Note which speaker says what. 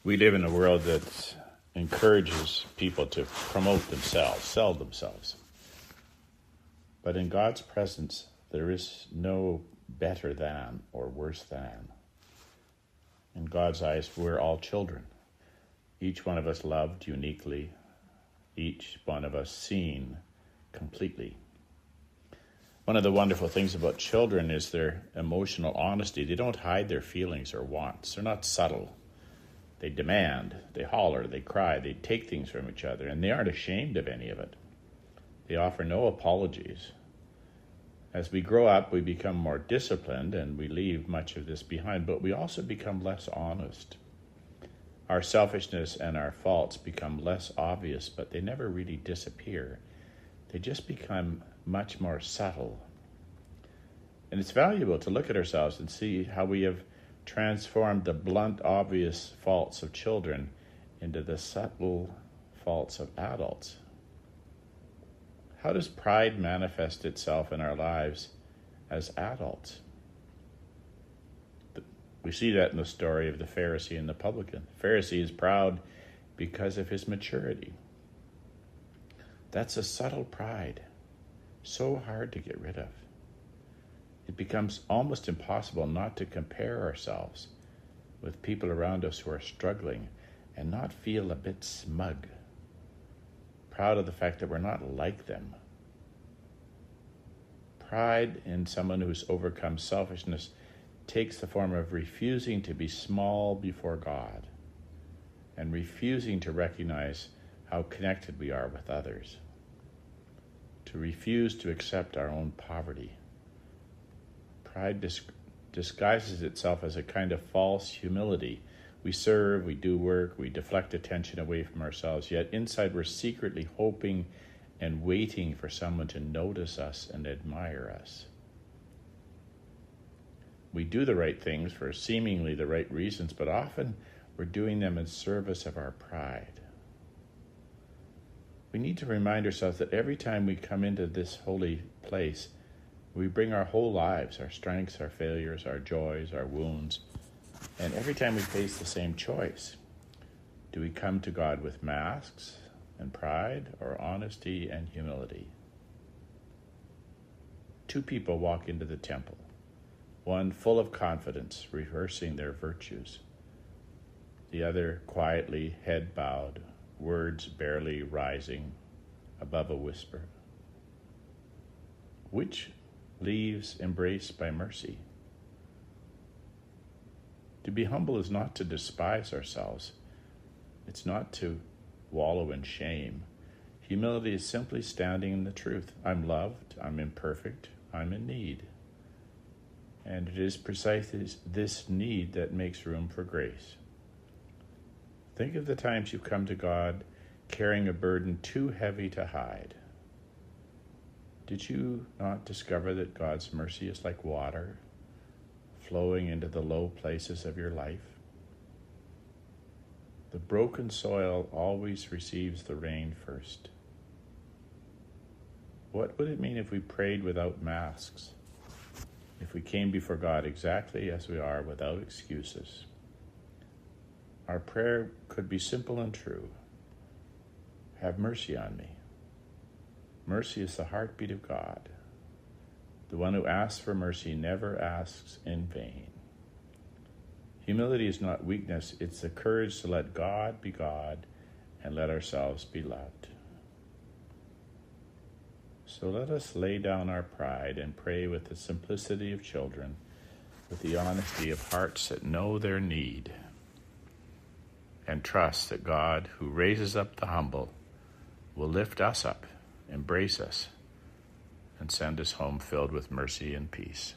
Speaker 1: We live in a world that encourages people to promote themselves, sell themselves. But in God's presence, there is no better than or worse than. In God's eyes, we're all children. Each one of us loved uniquely, each one of us seen completely. One of the wonderful things about children is their emotional honesty. They don't hide their feelings or wants. They're not subtle. They demand, they holler, they cry, they take things from each other, and they aren't ashamed of any of it. They offer no apologies. As we grow up, we become more disciplined and we leave much of this behind, but we also become less honest. Our selfishness and our faults become less obvious, but they never really disappear. They just become much more subtle. And it's valuable to look at ourselves and see how we have transformed the blunt, obvious faults of children into the subtle faults of adults. How does pride manifest itself in our lives as adults? We see that in the story of the Pharisee and the publican. The Pharisee is proud because of his maturity. That's a subtle pride, so hard to get rid of. It becomes almost impossible not to compare ourselves with people around us who are struggling and not feel a bit smug, proud of the fact that we're not like them. Pride in someone who's overcome selfishness takes the form of refusing to be small before God and refusing to recognize how connected we are with others, to refuse to accept our own poverty. Pride disguises itself as a kind of false humility. We serve, we do work, we deflect attention away from ourselves, yet inside we're secretly hoping and waiting for someone to notice us and admire us. We do the right things for seemingly the right reasons, but often we're doing them in service of our pride. We need to remind ourselves that every time we come into this holy place, we bring our whole lives, our strengths, our failures, our joys, our wounds, and every time we face the same choice. Do we come to God with masks and pride, or honesty and humility? Two people walk into the temple, one full of confidence, rehearsing their virtues, the other quietly, head bowed, words barely rising above a whisper. Which leaves embraced by mercy? To be humble is not to despise ourselves. It's not to wallow in shame. Humility is simply standing in the truth. I'm loved, I'm imperfect, I'm in need. And it is precisely this need that makes room for grace. Think of the times you've come to God carrying a burden too heavy to hide. Did you not discover that God's mercy is like water flowing into the low places of your life? The broken soil always receives the rain first. What would it mean if we prayed without masks? If we came before God exactly as we are, without excuses? Our prayer could be simple and true. Have mercy on me. Mercy is the heartbeat of God. The one who asks for mercy never asks in vain. Humility is not weakness, it's the courage to let God be God and let ourselves be loved. So let us lay down our pride and pray with the simplicity of children, with the honesty of hearts that know their need, and trust that God, who raises up the humble, will lift us up, embrace us, and send us home filled with mercy and peace.